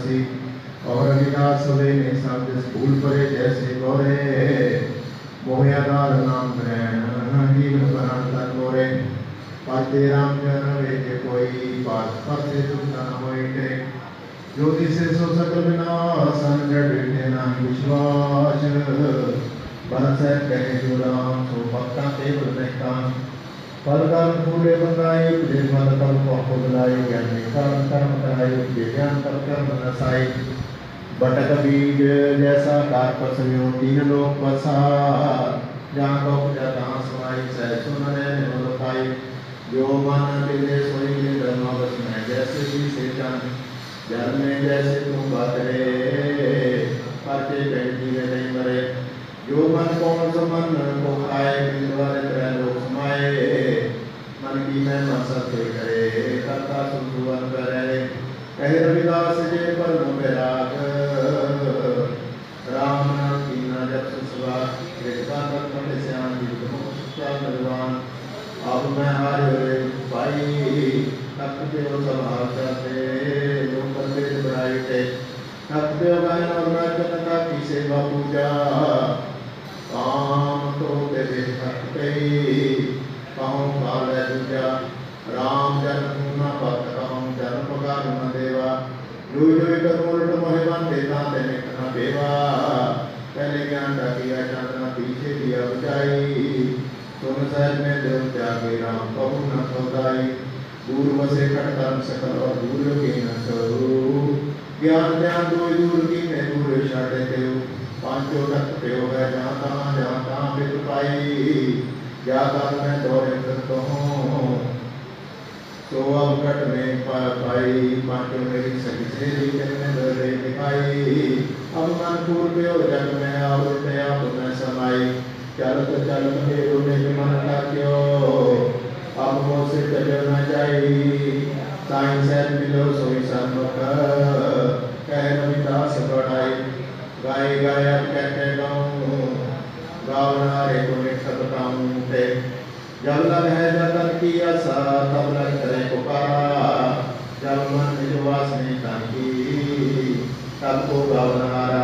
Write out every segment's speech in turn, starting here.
सी और विकास हुए ने सब स्कूल पढ़े जैसे गोरे मोहे आधार नाम ग्रहण जीवन प्राण तक गोरे पाते राम जन वे कोई पास पर से तुमना होइटे ज्योति से सो सकल विनाशन जड़ बैठे ना विश्वास बरस कहे जो राम सो भक्ता ते प्रदेकान फल कर्म फूले मंगाई उपदेश फल कर्म को बुलाए ज्ञान कर्म कर्म कराए ज्ञान कर्म कर्म नसाई बटक बीज जैसा कारपस में तीन लोक पसार जहाँ लोक जहाँ समाई सह सुन रहे जो मन बिले सोई धर्मावस में जैसे भी सेचन जल में जैसे तुम बातरे पाते बैठी में नहीं मरे जो मन कौन सा मन को खाए बिंदवारे तरह लोग समाए मन की मैं मसत करे करता सुन करे कहे रविदास जे पर बैराग राम नाम की ना जब सुसवा कृपा कर श्याम जी भगवान अब मैं हारे भाई तक पे वो सब हाथ जाते लोग बंदे बढ़ाई थे तक पे गायन और नाचन का की सेवा पूजा काम तो तेरे तक पे कहूँ काल है दूजा राम जन्म न भक्त कहूँ जन्म पकार न देवा जो जो करोड़ महिमान देता तेने कना देवा पहले ज्ञान डाकिया चांदना पीछे दिया बुझाई तुम सहज में देव त्यागे राम कहूँ न खोदाई दूर बसे खटकर्म सकल और दूर की न सो ज्ञान ध्यान दूर की ने दूर छाटे थे पांचों तक पे हो गए जहाँ तहाँ बित पाई ज्यादा मैं दौरे करता हूँ तो अब कट में पाई पांचों मेरी सखी से दौरे दिखाई अब मन पूर्व हो जग में आवृत अब मैं समाई चल तो चल मेरो निज मन लाग्यो अब मोसे चलो न जाई साईं सैन मिलो सोई सन्मुख कह रविदास बढ़ाई गाय गाय कहते गाऊं गावना रे को निकट बताऊं ते जब लग है जतन की आशा तब लग करे पुकारा जब मन निजवास नहीं ताकी तब को गावनहारा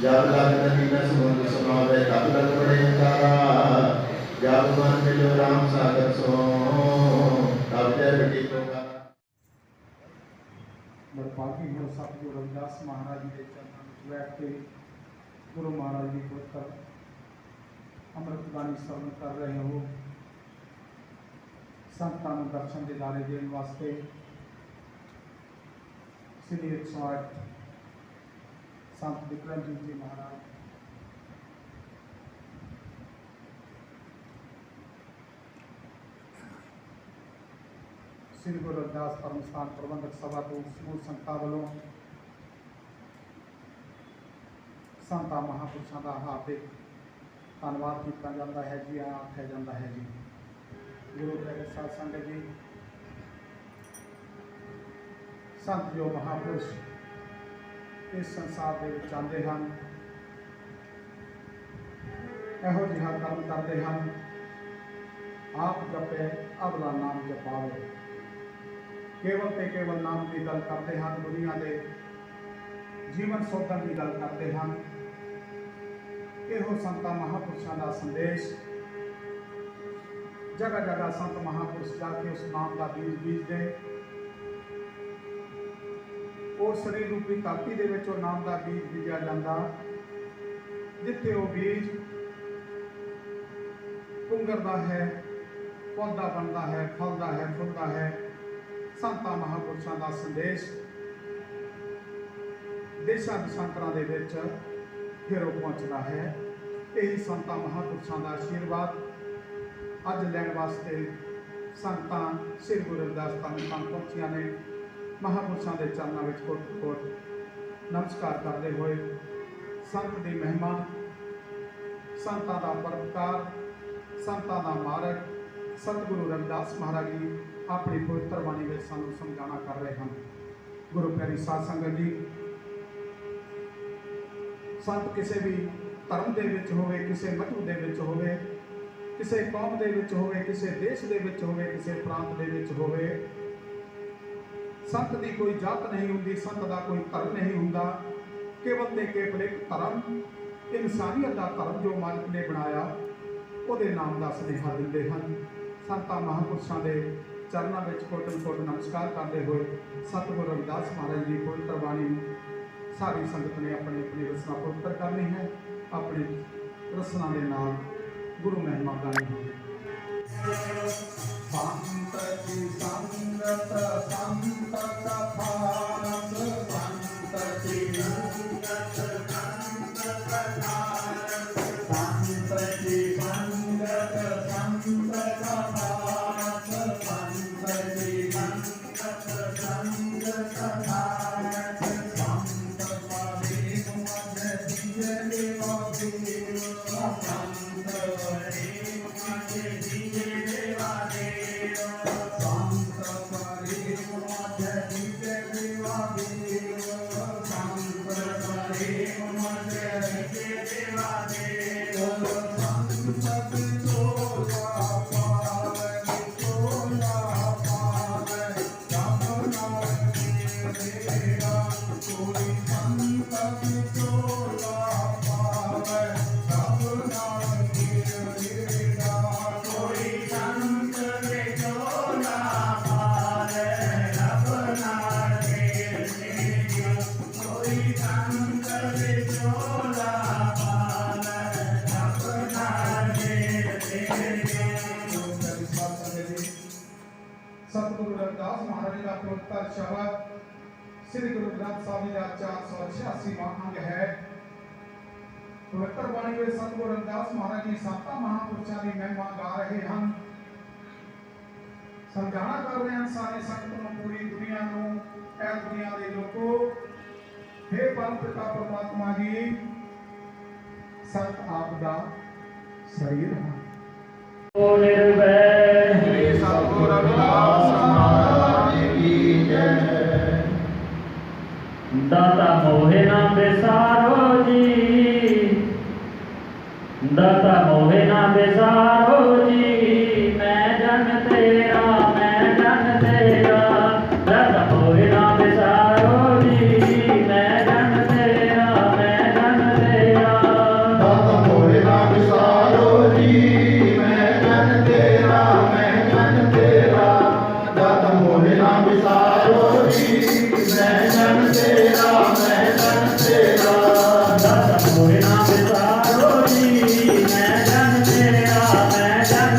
जब लग नदी न समुद्र समावे तब लग पड़े तारा जब मन मिलो राम सागर सो तब जय बेटी को गारा बरपाली हो सतगुरु रविदास महाराज जी के चरणों में बैठ के गुरु महाराज जी को कर अमृत बाणी श्रवण कर रहे हो संतां नूं दर्शन दिदारे देने वास्ते श्री 108 संत विक्रमजीत जी महाराज श्री गुरु रविदास धर्म स्थान प्रबंधक सभा तो समूह संगतां वालों संतां महापुरुषों का हार्दिक धन्यवाद किया जाता है जी आख्या जाता है जी गुरु प्यारे साध संगत जी संत जो महापुरुष इस संसार के विच आते हैं यहो जिहा कर्म करते हैं आप जपे अगला नाम जपावे केवल ते केवल नाम की गल करते हैं दुनिया के जीवन सोधन की गल करते हैं यहो संतां महापुरुषों का संदेश जगह जगह संत महापुरुष जाके उस नाम का बीज बीजते और शरीर रूपी धरती दे विच नाम का बीज बीजा जाता जिथे वो बीज पुंगरदा है पौधा बनता है फलता है फुलता है संतां महापुरुषों का संदेश देशा देशांतरां दे विच फिर पहुँचता है यही संतां महापुरुषों का आशीर्वाद अज लैण वास्ते संतां श्री गुरु रविदास धर्म स्थान पहुंचिया ने महापुरुषों के चरणों में कोट कोट नमस्कार करते हुए संत की महिमा संतां का परोपकार संतां का मार्ग सतगुरु रविदास महाराज जी अपनी पवित्र बाणी में सानू समझाना कर रहे हैं। गुरु प्यारी साध संगत जी संत किसी भी धर्म के विच होवे किसी मजहब के विच होवे किसी कौम के विच होवे किसी देश के विच होवे किसी प्रांत के विच होवे संत की कोई जात नहीं होंगी, संत का कोई धर्म नहीं होंदा। केवल ते केवल एक धर्म, इंसानियत का धर्म जो मालिक ने बनाया, ਉਹਦੇ नाम का सुनेहा दिंदे हैं। संतां महापुरुषों के चरणों में कोटन कोट नमस्कार करते हुए सतगुरु रविदास महाराज जी पवित्र बाणी सारी संगत ने अपनी अपनी रसना पवित्र करनी है, अपनी रसना के नाल गुरु महिमा गानी है। संत की संगत संत का पारस, संत की संगत संत का पारस, संत की संगत संत का पारस, संत की संगत संत का पारस, संत पारे मध्य दिव्य देवा देव, संत पारे मध्य दिव्य देवा देव, संत पारे मध्य दिव्य देवा देव, संत पारे मध्य दिव्य देवा देव, संत चोला पावन चोला पावन जमुना तेरा, कोई संत चोला पावन जमुना तेरा, कोई संत चोला पावन जमुना तेरा, कोई संत चोला पावन जमुना तेरा। सतगुरु रविदास महाराज का पवित्र शब्द श्री गुरु ग्रंथ साहिब जी का 486वां अंग है। पवित्र बाणी में सतगुरु रविदास महाराज जी संतां महापुरुषों की महिमा गा रहे हैं, समझाना कर रहे हैं सारी संगत को, पूरी दुनिया को, ऐ दुनिया के लोगों, हे परम पिता परमात्मा जी, संत आपदा शरीर है। श्री सतगुरु रविदास महाराज की जय। दाता मोहे ना बेसारो जी, दाता मोहे ना बेसारो जी, मैं जन तेरा, मैं जन तेरा, दाता मोहे ना बेसारो जी, मैं जन तेरा, मैं जन तेरा, दाता मोहे ना बिसारो जी, मैं जन तेरा, मैं जन तेरा, दाता मोहे ना बिसारो जी, मैं जन तेरा, मैं जन तेरा, दाता मोहे ना बेसारो जी, मैं जन तेरा, मैं जन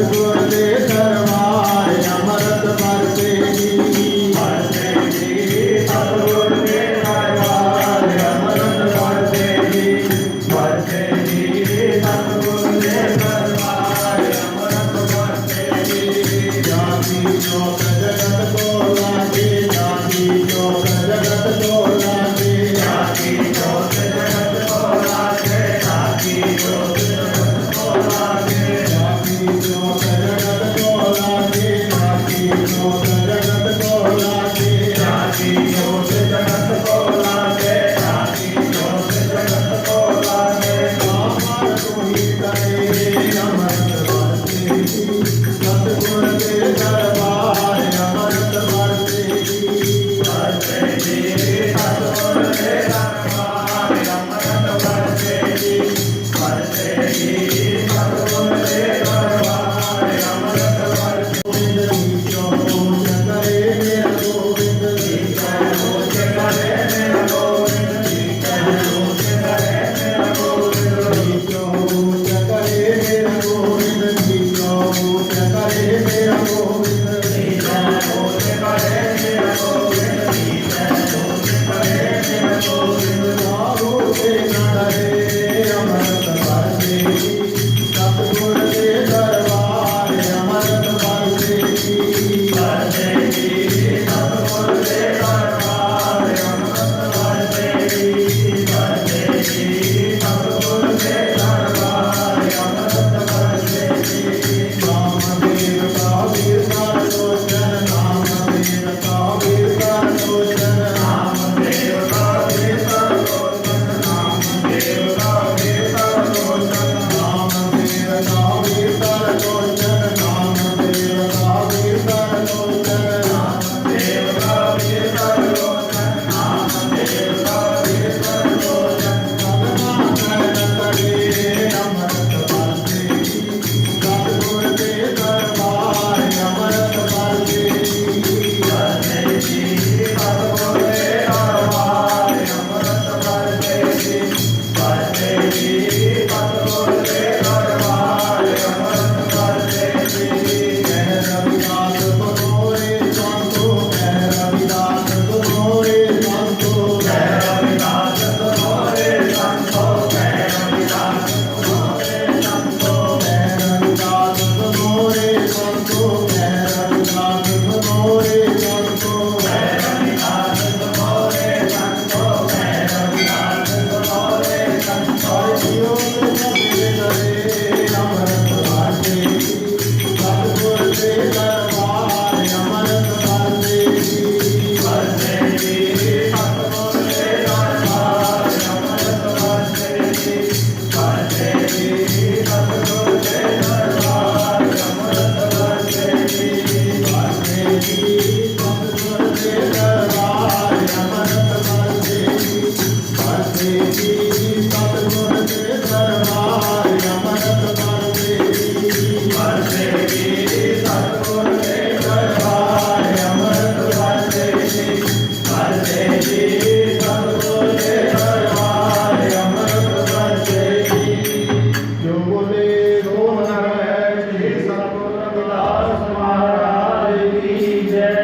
सतगुर के दरबार अमृत बरसेगी बरसेगी सतगुर के दरबार अमृत बरसेगी बरसेगी सतगुर के दरबार अमृत बरसेगी जाति जोग जगत को लागे जाति जोग जगत को लागे जाति जोग जगत को लागे जाति जोग जगत को लागे जाति जोग जगत को लागे जाति जोग जगत को लागे जाति जोग जगत को लागे जाति जोग जगत को लागे अमर कोई करे अमृत बरसेगी सतगुर के दरबार अमृत बरसेगी बरसेगी सतगुर के दरबार अमृत बरसेगी बरसेगी सतगुर के दरबार अमृत बरसेगी गोविंद नीचो ऊंच करे मेरा गोविंद नीचे ऊंच करे मेरा गोविंद नीचो ऊंच करे मेरा गोविंद नीचो ऊंच करे मेरा गोविंद नीचे ऊंच करे मेरा गोविंद नीचे ऊंच करे मेरा गोविंद बाबू के नरे अमृत बरसेगी सतगुर के दरबार अमृत बरसेगी बरसेगी सतगुर के दरबार अमृत बरसेगी बरसेगी सतगुर के दरबार अमृत बरसेगी नामदेव का वीर कर लोचन नामदेव का वीर कर लोचन नामदेव का वीर सर्वोत्तम नामदेव का वीर सर्वोत्तम नामदेव का वीर कर लोचन नामदेव का वीर कर लोचन नामदेव का वीर सर्वोत्तम नामदेव का वीर सर्वोत्तम अमृत बरसेगी सतगुर के दरबार अमृत बरसेगी बरसेगी सतगुर के दरबार अमृत बरसेगी बरसेगी सतगुर के दरबार अमृत बरसेगी कह रविदास तुम्हारे संतो कह रविदास तुम्हारे संतो जय रविदास तुम्हारे संतो जय रविदास तुम्हारे संतो कह रविदास तुम्हारे संतो कह रविदास तुम्हारे संतो जय रविदास तुम्हारे संतो जय रविदास तुम्हारे संतो हरिओ सबे करे अमृत बरसेगी सतगुर के दरबार अमृत बरसेगी बरसेगी सतगुर के दरबार अमृत बरसेगी बरसेगी सतगुर के दरबार अमृत बरसेगी बरसेगी सतगुर के दरबार अमृत बरसेगी बरसेगी सतगुर के दरबार अमृत बरसेगी बरसेगी सतगुर के दरबार अमृत बरसेगी बरसेगी सतगुर के दरबार अमृत बरसेगी जो बोले तो नर है श्री सतगुरु रविदास महाराज की जय।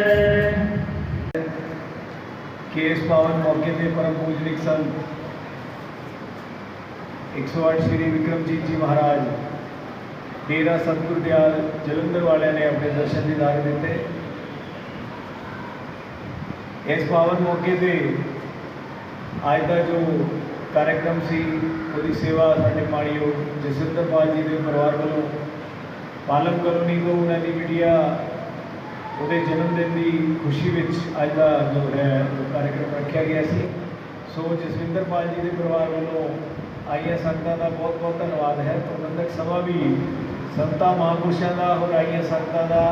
के इस पावन मौके पे परम पूजनिक संत 108 श्री विक्रमजीत जी महाराज डेरा सतगुर दयाल जलंधर वाले ने अपने दर्शन दीदार दिते। इस पावन मौके पे आज का जो कार्यक्रम सी उसकी सेवा साढ़े माणयोग जसविंदर पाल जी के परिवार वालों पालम कॉलोनी को उन्होंने मीडिया ਉਹਦੇ जन्म दिन की खुशी में अज का जो है वो कार्यक्रम रखा गया सी। सो जसविंदर पाल जी के परिवार वालों आईया संगतां का बहुत बहुत धन्यवाद है। प्रबंधक सभा भी संतां महापुरुषों का और आईया संगतां का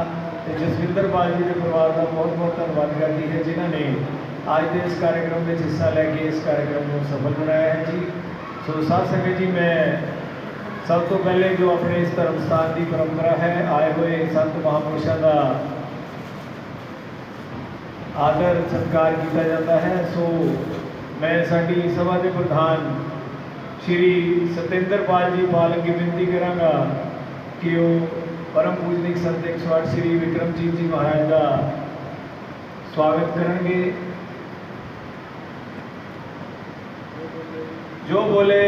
ते जसविंदर पाल जी के परिवार का बहुत बहुत धन्यवाद करती है जिन्होंने आज के इस कार्यक्रम में हिस्सा लैके इस कार्यक्रम को सफल बनाया है जी। सो साथ संगत जी मैं सब तो पहले जो अपने इस धर्म स्थान की परंपरा है आए हुए संत महापुरुषों का आदर सत्कार किया जाता है। सो मैं साडी सभा के प्रधान श्री सतेंद्र पाल जी पाल की विनती कराँगा कि वो परम पूजनिक संत 108 श्री विक्रमजीत जी महाराज का स्वागत करेंगे। जो बोले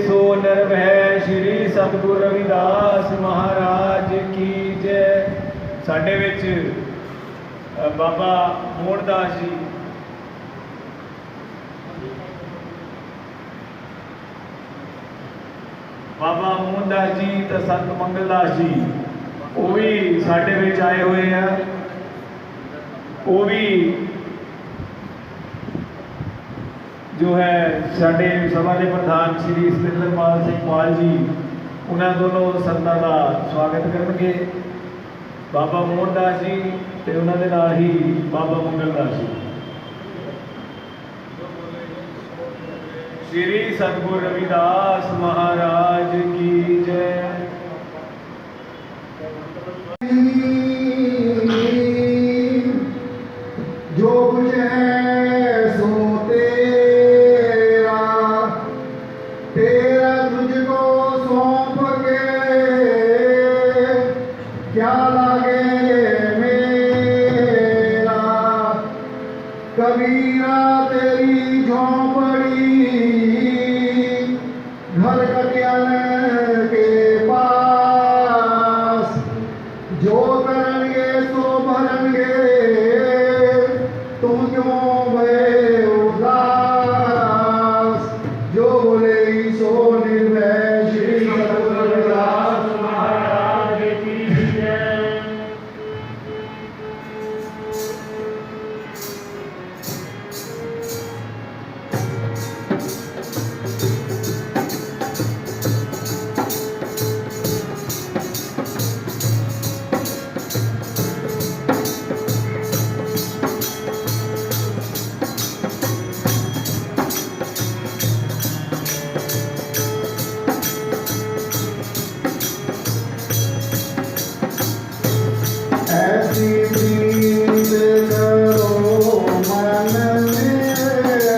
सो निर्भय श्री सतगुरु रविदास महाराज की जय। साडे विच बाबा मोहनदास जी बाबा मोहनदास जी तो संत मंगलदास जी वो भी साडे विच आए हुए हैं। वो भी जो है साडे सभा के प्रधान श्री सतिंदरपाल सिंह पाल जी उन्होंने दोनों संतां का स्वागत करेंगे। बाबा मोहनदास जी ते उन्होंने नाल ही बाबा मंगलदास जी। श्री सतगुरु रविदास महाराज की जय। जो कुछ है सो तेरा, तेरा तुझको सौंप के क्या लागे मेरा। कबीरा तेरी झोंपड़ी घर कटियान के पास, जो करेंगे सो भरेंगे तुम क्यों भय उदास। जो बोले सो निर्भय श्री सतगुरु रविदास महाराज की जय। ऐसी प्रीत करो मन मेरे,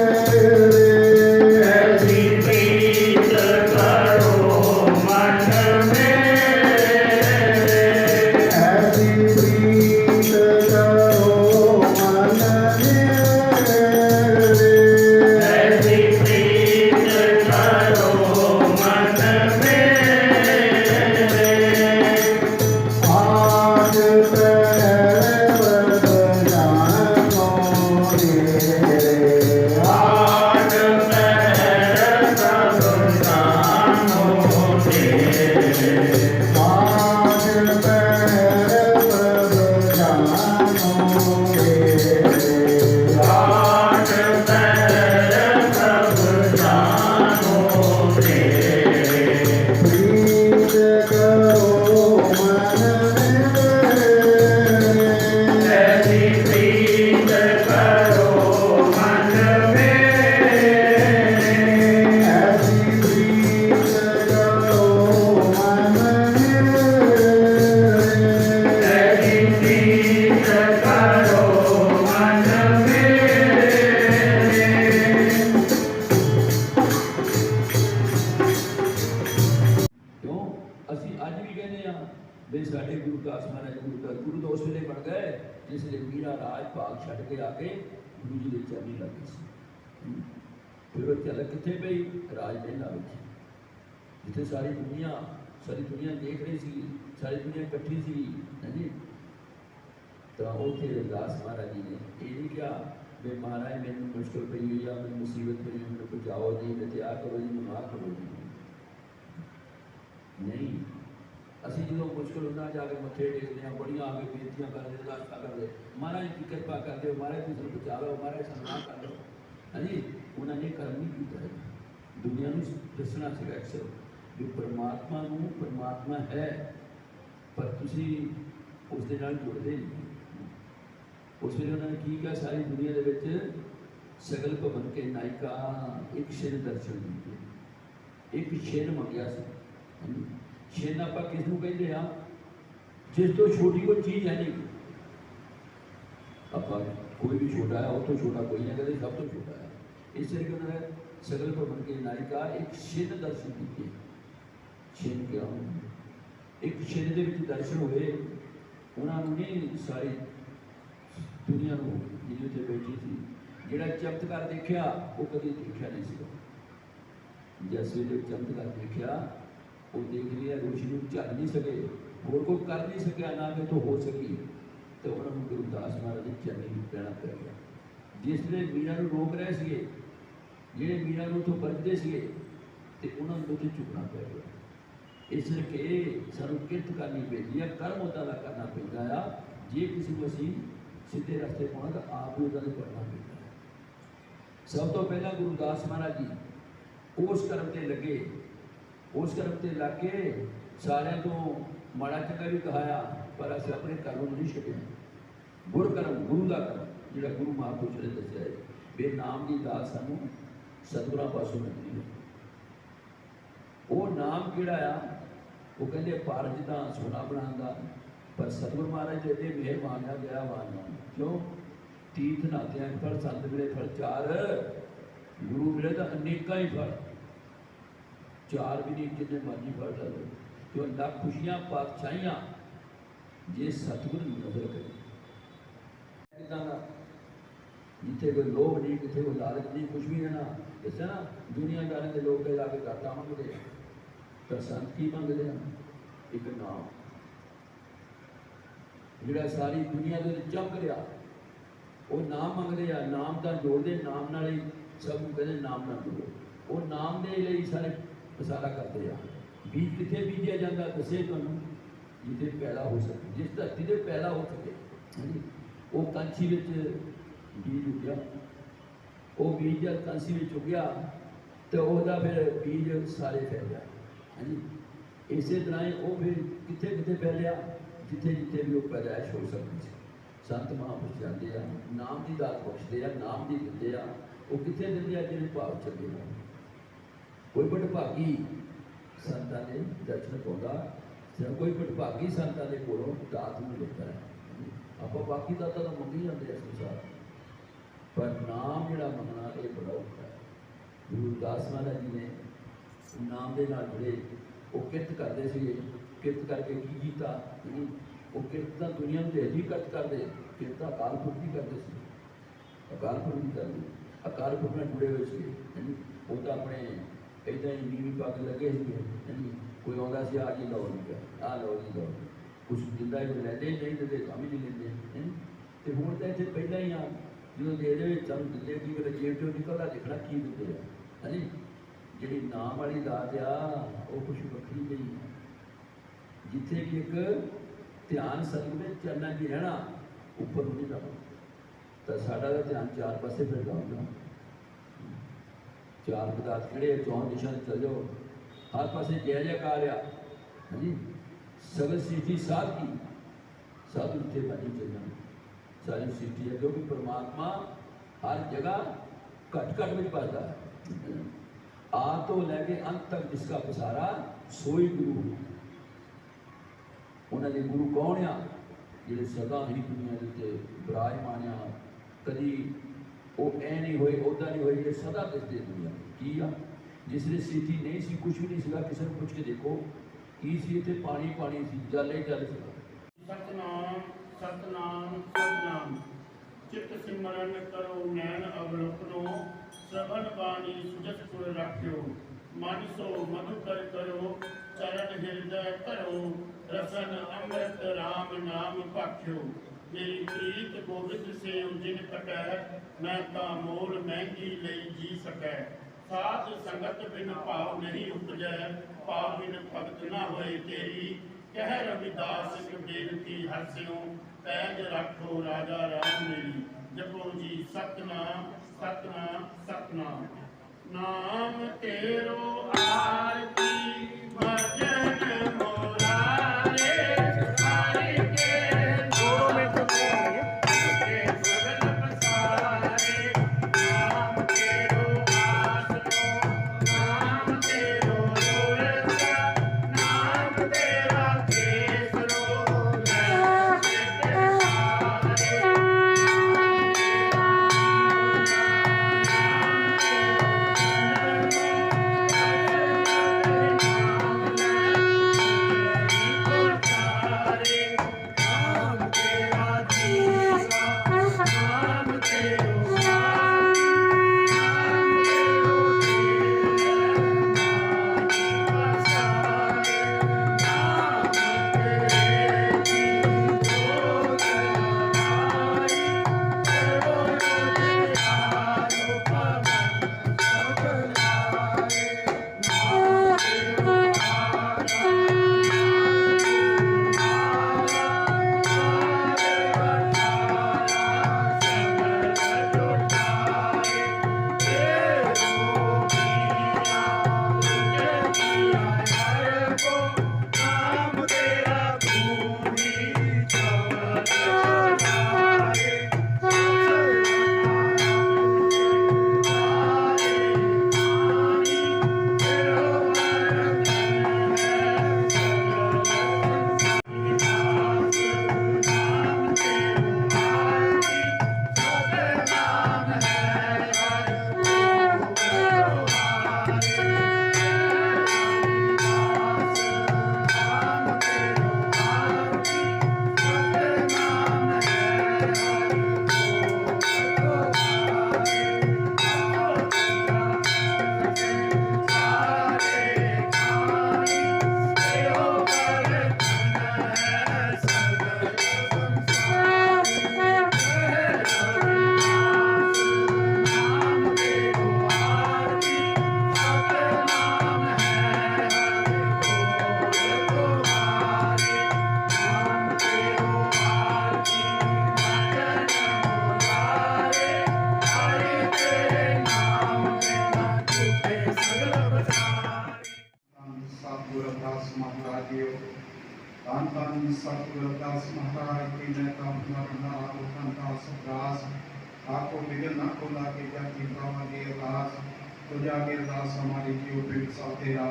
ऐसी प्रीत करो मन मेरे। ऐसी प्रीत करो मन मेरे। ऐसी प्रीत करो मन मेरे। आज पैर जानो रे, आज पैर सब जानो तेरे। आज पैर जानो रे। आज पैर सब जानो तेरे। प्रीत करो मन मेरे, ऐसी प्रीत करो मन मेरे। ऐसी प्रीत करो मन मेरे। ऐसी प्रीत करो मन मेरे। क्यों ਅਸੀਂ ਅੱਜ ਵੀ ਕਹਿੰਦੇ ਆ ਵੀ ਸਾਡੇ ਗੁਰੂ ਦਾਸ ਮਹਾਰਾਜ ਗੁਰੂ ਤਾਂ ਉਸ ਵੇਲੇ ਬਣ ਗਏ ਜਿਸ ਵੇਲੇ ਮੀਰਾ ਰਾਜ ਭਾਗ ਛੱਡ ਕੇ ਆ ਕੇ ਗੁਰੂ ਜੀ ਦੇ ਚਰਨੀ ਲੱਗੀ ਸੀ। ਫਿਰ ਉਹ ਝਲਕ ਕਿੱਥੇ ਪਈ? ਰਾਜ ਮਹਿਲਾਂ ਵਿੱਚ, ਜਿੱਥੇ ਸਾਰੀ ਦੁਨੀਆ ਦੇਖ ਰਹੀ ਸੀ, ਸਾਰੀ ਦੁਨੀਆ ਇਕੱਠੀ ਸੀ। ਹਾਂਜੀ, ਤਾਂ ਉੱਥੇ ਦਾਸ ਮਹਾਰਾਜ ਜੀ ਨੇ ਇਹ ਨਹੀਂ ਕਿਹਾ ਵੀ ਮਹਾਰਾਜ ਮੈਨੂੰ ਮੁਸ਼ਕਿਲ ਪਈ ਹੋਈ ਆ, ਮੈਨੂੰ ਮੁਸੀਬਤ ਪਈ ਹੋਈ, ਮੈਨੂੰ ਬਚਾਓ ਜੀ, ਮੈਂ ਤਿਆਰ ਕਰੋ ਜੀ, ਮੈਨੂੰ ਆਹ ਕਰੋ ਜੀ। ਨਹੀਂ, ਅਸੀਂ ਜਦੋਂ ਮੁਸ਼ਕਿਲ ਹੁੰਦਾ ਜਾ ਕੇ ਮੱਥੇ ਟੇਕਦੇ ਹਾਂ, ਬੜੀਆਂ ਆ ਕੇ ਬੇਨਤੀਆਂ ਕਰਦੇ, ਅਰਦਾਸਾਂ ਕਰਦੇ, ਮਹਾਰਾਜ ਦੀ ਕਿਰਪਾ ਕਰਦੇ ਹੋ, ਮਹਾਰਾਜ ਤੁਸੀਂ ਸਾਨੂੰ ਬਚਾ ਲਓ, ਮਹਾਰਾਜ ਸਾਨੂੰ ਨਾ ਕਰ ਲਓ। ਹਾਂਜੀ, ਉਹਨਾਂ ਨੇ ਕਰਮ ਨਹੀਂ ਕੀਤਾ ਹੈ। ਦੁਨੀਆ ਨੂੰ ਦੱਸਣਾ ਸੀਗਾ ਅਕਸਰ ਵੀ ਪਰਮਾਤਮਾ ਨੂੰ ਪਰਮਾਤਮਾ ਹੈ, ਪਰ ਤੁਸੀਂ ਉਸ ਦੇ ਨਾਲ ਜੁੜਦੇ ਨਹੀਂ। ਉਸ ਵੇਲੇ ਉਹਨਾਂ ਨੇ ਕੀ ਕਿਹਾ? ਸਾਰੀ ਦੁਨੀਆ ਦੇ ਵਿੱਚ ਸਗਲ ਭਵਨ ਕੇ ਨਾਇਕਾ ਇੱਕ ਸ਼ਿਰ ਦਰਸ਼ਨ ਦਿੱਤੇ, ਇੱਕ ਸ਼ਿਰ ਮੰਗਿਆ ਸੀ। ਸ਼ਿਰ ਆਪਾਂ ਕਿਸ ਨੂੰ ਕਹਿੰਦੇ ਆ? ਜਿਸ ਤੋਂ ਛੋਟੀ ਕੋਈ ਚੀਜ਼ ਹੈ ਨਹੀਂ। ਆਪਾਂ ਕੋਈ ਵੀ ਛੋਟਾ ਹੈ, ਉਹ ਤੋਂ ਛੋਟਾ ਕੋਈ ਨਹੀਂ, ਕਹਿੰਦੇ ਸਭ ਤੋਂ ਛੋਟਾ ਹੈ। ਇਸ ਕਰਕੇ ਉਹਨਾਂ ਨੇ ਸਗਲ ਭਵਨ ਕੇ ਨਾਇਕਾ ਇੱਕ ਸ਼ਿਰ ਦਰਸ਼ਨ ਦਿੱਤੇ। ਛਿਨ क्या एक शेर दे विच दर्शन होए, उन्होंने नहीं सारी दुनिया को जिन्हें उत्थे बैठी थी जिहड़ा चमत्कार देखिया वो कभी देखिया नहीं सी। जिस वेले चमत्कार देखिया वो देख लिया रोशनी झल नहीं सके, होर कोई कर नहीं सकिया, ना कि तो हो सकी, तो उन्होंने गुरुदास महाराज ने चरनी पैना पै गया। जिसले मीरा को रोक रहे थे, ਜਿਹੜੇ मीरा को उतों बरतते थे, तो उन्होंने उत्थे झुकना पै गया। इस करके सानू किरत करनी पैंदी है, कर्म उदा का करना पैंदा आ। जे किसी को असीं सीधे रस्ते पाउणा तो आप ही उदा करना पैंदा है। सब तो पहला गुरुदास महाराज जी उस कर्म ते लगे, उस कर्म ते लग के सारिਆਂ तो माड़ा चंगा भी कहाया, पर असीं अपने कर्म नहीं छड्डिया। गुर कर्म गुरु का कर्म जिहड़ा गुरु महापुरुष ने दस्सिया है, बे नाम की दात सानू सतगुरां पासों मिलदी है। वो नाम किहड़ा आ, वो कहते पारज दा सोना बनांदा, पर सतगुरु महाराज एडे मेहरबान आ, दयावान आ। क्यों? तीर्थ नातियां फल, संत मिले फल चार, गुरु मिले तो अनेकां ही फल, चार भी नहीं जिन्ने मर्जी फल ला लो। क्यों? लख खुशियां पातशाहियां जे सतगुरु नजर करे। जिथे कोई लोभ नहीं, कितने कोई लालच नहीं, कुछ भी है ना। दसा ना दुनियादारी के लोग जाके घाटा मंगते, पर संत की मंगते हैं? एक नाम जिहड़ा सारी दुनिया के चमक रहा, वो नाम मंगते हैं। नाम का जोड़ते, नाम नाल ही सब कहते नाम ना जोड़ो। वो नाम के लिए सारे सारा करते हैं। बीज कितने बीजिया जाता दसे तुहानूं, जिथे पैदा हो सके, जिस धरती से पैदा हो सके। हाँ जी, वो कंछी विच बीज उगया, वो बीज जब कंसी में उगया तो वह फिर बीज सारे फैलिया। हाँ जी, इस तरह वो फिर कितने कितने फैलिया, जिथे जिथे भी वो पैदाइश हो सकती। संत महापुरुष जाते हैं, नाम की दात बख्शते हैं, नाम की दिंदे आ। वो कितने दिंदे आ जिन्हें भाव चले हो। कोई बड़भागी संतां ने दर्शन पाउंदा, कोई बड़भागी संतां दे कोलों दात नूं लेता है। आप बाकी दाता तो मंगी जाते हैं संसार, पर नाम जिहड़ा मंगना ये बड़ा औखा है। गुरुदास महाराज जी ने नाम के नाल जुड़े, वो किरत करते थे। किरत करके की कीता, वो किरत तो दुनिया में हजी किरत करते, किरत अकाल पुरख की करते थे, अकाल पुरख की करते, अकाल पुरख में जुड़े हुए थे। वो तो अपने इदा ही नीवी पग लगे थे। कोई आता से आ जी लो जी, आ लो जी लो, कुछ दिंदा ही लैंदे नहीं दिंदे, तां भी नहीं लेंदे। तो हुण तो इत्थे पहला ही आ, जो दे दे सानूं दिंदे की वे जेब चों निकलदा देखना की दिंदे आ। हाँ जी, जिहड़ी नाम वाली दात आ वो कुछ वखरी नहीं है। जिथे भी एक ध्यान सतगुरु दे चरनां 'च रहना, उपर नहीं जाना, तो साडा दा ध्यान चार पासे फिरदा हुंदा। चार पदार्थ किहड़े, चौं दिशा चल जाओ, हर पासे जय जयकार आ। हाँ जी, सगल सृष्टि साध की, साधु जिथे बनी चलना सारी सृष्टि है, क्योंकि परमात्मा हर जगह घट घट में बसता है। आ तो लैके अंत तक जिसका पसारा सोई गुरु। उन्होंने गुरु कौन आ? जिहड़े सदा ही दुनिया के उत्ते विराजमान आ, कदी वो ऐ नहीं होए, उदा नहीं होए, जिहड़े सदा दिसदे दुनिया की आ। जिसने स्थिति नहीं सी, कुछ भी नहीं सीगा, किसी को पूछ के देखो की सी, इत्थे पानी पानी सी, जल ही जल सी। सतनाम सतनाम सतनाम, चित सिमरन करो नैन अवलोकनो, श्रवण बाणी सुजस सुर रखियो, मन सो मधुकर करो, चरण हृदय करो, रसन अमृत राम नाम भाख्यो। मेरी प्रीत गोविंद से जिन कटै, मैं ता मोल महंगी लई जी सकै। साध संगत बिन भाव नहीं उपजै, भाव बिन भगत न होए तेरी। कह रविदास बेनती हरस्यों, पैज रखो राजा राम मेरी। जपो जी सतनाम सतनाम सतनाम, नाम तेरो आरती भजन मोरारे। हरि के नाम के सगल पसारे, नाम तेरो आसरो, नाम तेरो रोरसा, नाम तेरा केसरो, मैं चित सारे। नाम तेरा गुरदास महाराज की मैं कामना लोकांता सुखदास आपको विघन न खोला के जाति बाबा की अरदास तो जाके अरदास हमारी जीव पिंड सब तेरा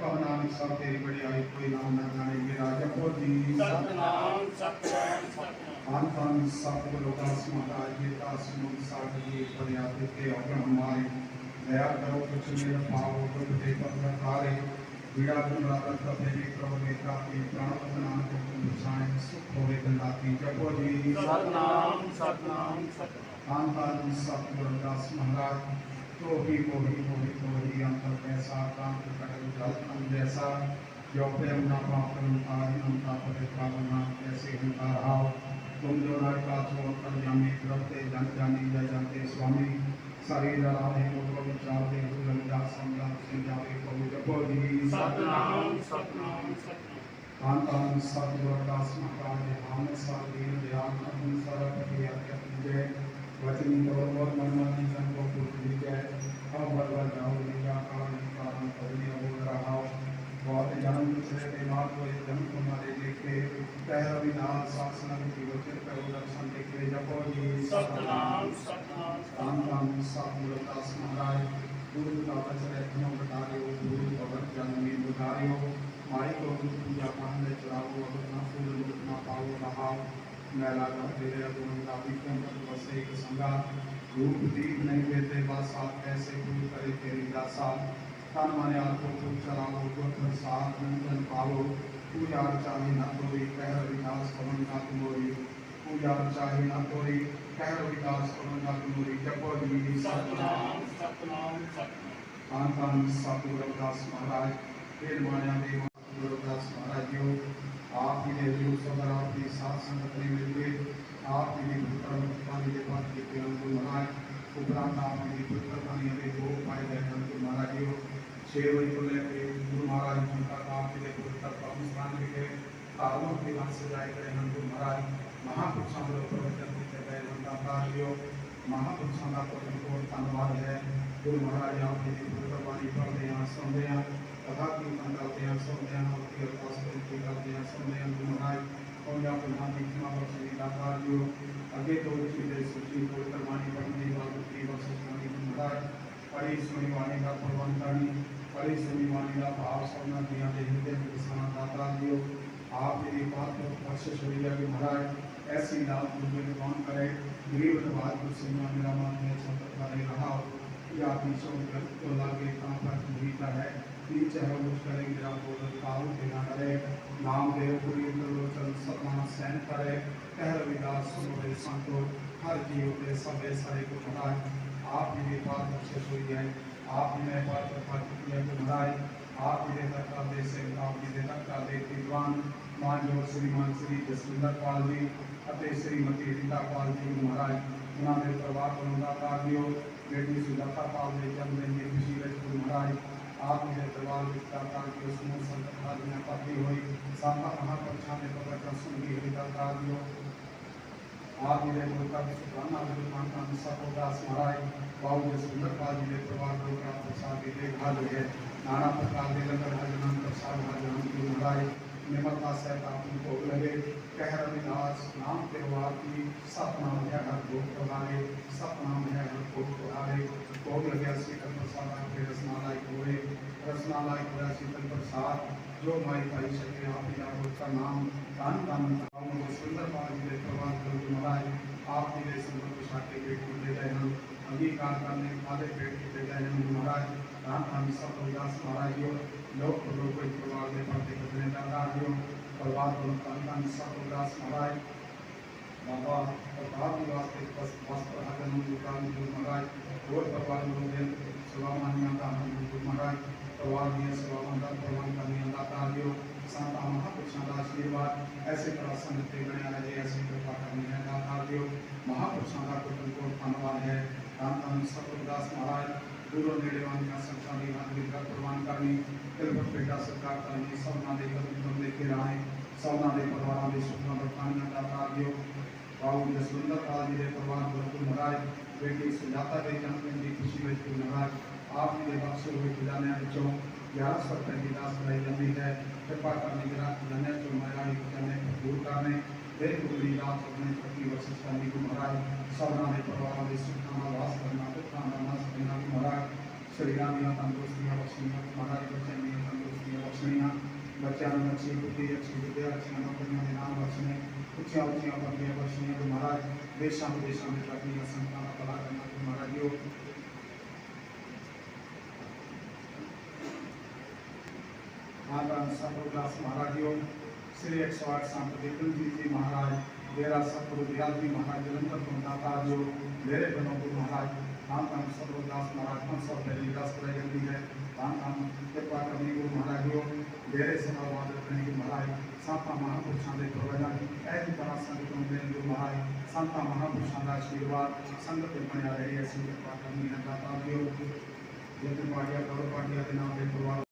कब नानक सब तेरी बड़ाई कोई नाम न जाने मेरा जपो जी सतनाम सतनाम सतनाम। आनंद सतगुरु दास महाराज जी दास मुनि साधु पर्याप्त के अग्र हमारे दया करो कुछ मेरा पाओ दुख दे पर तारे बीड़ा गुमराह कथे करो नेता की प्राण नाम को बचाए सुख होवे गंदाती जपो जी सतनाम सतनाम सतनाम। आनंद सतगुरु दास महाराज तो ही मोही अंतर कैसा कांत कटल जल तम जैसा जो प्रेम ना पाप करता अनंता पदे पावना कैसे हंता रहा तुम जो राय का छोड़ कर जामी करते जन जानी जय जानते स्वामी शरीर राधे मुख विचार दे ललिता समझा से जावे प्रभु जपो जी सतनाम सतनाम सतनाम। आनंद सतगुरु दास महाराज हम सब दीन दयाल अपनी सरस्वती आज्ञा जय वचनी और मनमानी जन को पूरी जय अब बरबर जाओ लिया काल कारण करने हो रहा बहुत जन्म पिछले के बाद को जन्म तुम्हारे देखे कह रविदास शासन की वचन करो दर्शन देखे जपो जी सतनाम सतनाम। आनंद सतगुरु दास महाराज गुरु का वचन रत्नों बतारियो गुरु भगत जन्मी बुधारियो माई को गुरु पूजा पान चढ़ाओ अपना फूल लुटना पाओ रहाओ मैला कर तेरे गुरु का विक्रम कर बसे एक संगा रूप दीप नहीं देते बासात कैसे गुरु करे तेरी दासा तन माने आंखों को चलाओ गुरु प्रसाद नंदन पाओ पूजा चाहे न तोरी कह विकास पवन का तुमोरी पूजा चाहे न तोरी कह विकास पवन का तुमोरी जपो जी सतनाम सतनाम सतनाम। आनंद सतगुरु दास महाराज फिर माया देव गुरु दास महाराज जी आप ही ने जो सदर आपकी साथ संगत में मिलके आप ही ने पुत्र पानी के बाद के गुरु महाराज उपरांत आप ही पुत्र पानी के दो पाए गए गुरु महाराज जी छह बजे को लेकर गुरु महाराज जी का आप ही ने पुत्र पाकिस्तान के कारों के वंश से जाए गए गुरु महाराज महापुरुषों को प्रवचन देते गए उनका महापुरुषों का को धन्यवाद है गुरु महाराज आप ही ने पुत्र पानी पढ़ते हैं सुनते हैं तथा कीर्तन करते हैं सुनते हैं और अरदास करते हैं सुनते हैं गुरु महाराज और या प्रधान की क्षमा और सुविधाकार जो आगे तो चीजें सूची को करवानी पड़ने वाली की वस्तुस्वामी गुरु महाराज परी सुनी वाणी का प्रबंध करनी परी सुनी वाणी का भाव सुनना दिया दे हृदय में किसान दाता दियो आप यदि बात को बख्शिश हो गया कि महाराज ऐसी दात मुझे कौन करे गरीब नवाज को सुनना मेरा मन में संकट करे रहा या पीछों को लागे कहाँ पर भीतर है नीचे है उठ करे मेरा बोल काल देना करे नाम देव पूरी लोचन सतना सैन करे कह रविदास सुनो संतो हर जीव के सबे सारे को महाराज आप ही बात अच्छे हुई है आप ही ने बात किया कि महाराज आप ही धक्का दे से आप ही धक्का दे विद्वान मानजोर श्रीमान श्री जसविंदर पाल जी ਅਤੇ श्रीमती रीता पाल जी महाराज उन्होंने परिवार को कार्यो बेटी सुजाता पाल के जन्मदिन की खुशी में गुरु महाराज आप मेरे दरबार में दाता की उसमें संकट में पति हुई साता महापुरुषों ने पकड़ सुन की हरिता कार्यो आप मेरे गुरु का सुखाना गुरु मानता सबको दास महाराज बाबू जी सुंदर पाल जी ने परिवार को का प्रसाद की देखभाल है नाना प्रकार के लंगर भजन प्रसाद भजन गुरु महाराज निमरता से आप उनको लगे कह रविदास नाम त्योहार की सपना है हर भोग प्रभारे सपना है हर भोग प्रभारे भोग लगे शीतल प्रसाद के रसमालाई हुए रसमालाई पूरा शीतल प्रसाद जो माई पाई सके आप ही आप उसका नाम दान दान सुंदर पाल जी ने प्रभाव गुरु महाराज आप ही ने सुंदर प्रसाद के पेट को ले गए हम अंगीकार करने आधे पेट को ले गए हम महाराज राम राम सब रविदास महाराज जो लोग कोई परिवार में पढ़ते करने दादा जो परिवार को धन सब रविदास महाराज बाबा और बाप निवास के वस्त्र हजन दुकान गुरु महाराज और परिवार में सेवा मान्य का गुरु महाराज परिवार में सेवा मंडल प्रबंध करने दाता जो संता महापुरुषों का आशीर्वाद ऐसे तरह संगते बने रहे ऐसे कृपा करनी है दाता जो महापुरुषों का तुमको धन्यवाद है राम राम सब रविदास महाराज गुरु नेड़ेवान का संसारी हाथी का प्रमाण करनी तिलपत बेटा सरकार करनी सबना दे कदम लेके राहे सबना दे परिवार दे सुखना बरतानिया दाता दियो बाबू जी सुंदर पाल जी दे परिवार गुरु महाराज बेटी सुजाता दे जन्मदिन की खुशी में गुरु महाराज आप जी दे बख्शे हुए खजाने विचों 11 की दास कराई जाती है। कृपा करने की रात जाने तो महाराज जाने दूर करने एक बुरी रात अपने प्रति वर्षित करने को महाराज सावधान परिवार में सुखना वास करना दुखना नाश करना महाराज शरीर में तंदुरुस्तियाँ बख्शनियाँ महाराज बच्चे में तंदुरुस्तियाँ बख्शनियाँ बच्चा में अच्छी बुद्धि अच्छी विद्या अच्छी नौकरियाँ में नाम बख्शने ऊँचियाँ ऊँचियाँ पदवियाँ बख्शनियाँ तो महाराज देशा में अपनी संतान कला करना तो महाराज यो सतगुरुदास महाराज योग श्री 108 संत विक्रम जी महाराज डेरा सतगुरु दयाल जी महाराज जलंधर दाता जो मेरे बनो गुरु महाराज धाम धाम सतगुरुदास महाराज 500 पहली दास कराई जाती है। धाम धाम कृपा करने गुरु महाराज योग डेरे समावाद रखने के महाराज संता महापुरुषों के प्रवचन ऐसी तरह संगतों में गुरु महाराज संता महापुरुषों का आशीर्वाद संगत बना रही ऐसी कृपा करनी है दाता योग यज्ञ पाटिया गौरव पाटिया के नाम पे परिवार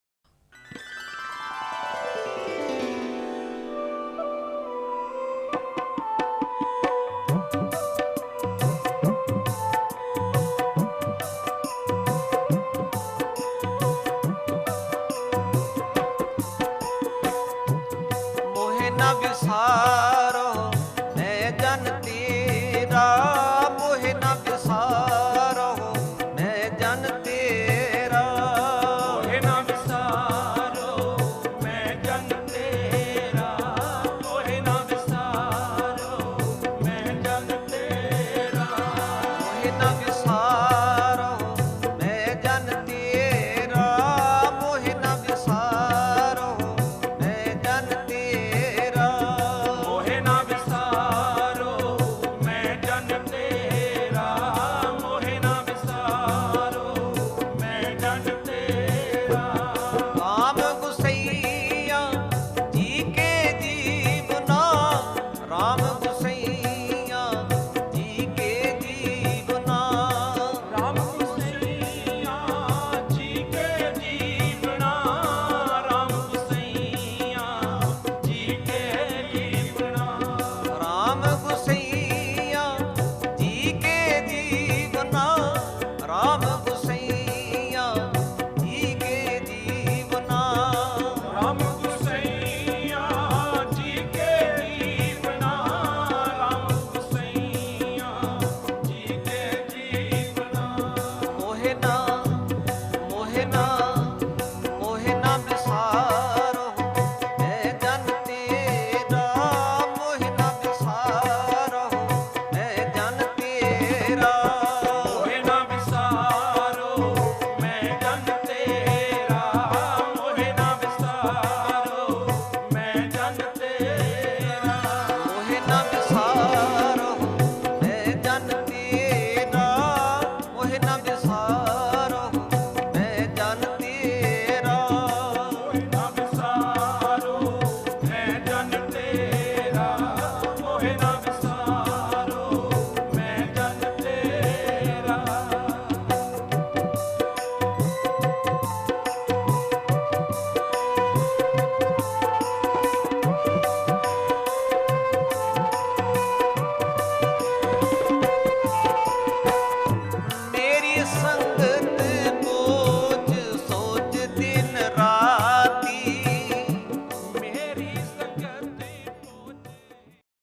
विसारो मैं जन तेरा मोहे न विसारो मैं जन तेरा मोहे न विसारो मैं जन तेरा मोहे न विसारो मैं जन तेरा मोहे न विसारो मैं जन तेरा मोहे न विसारो मैं जन तेरा मोहे न विसारो मैं जन तेरा मोहे न विसारो मैं जन तेरा राम गुसैया जी के जीवना राम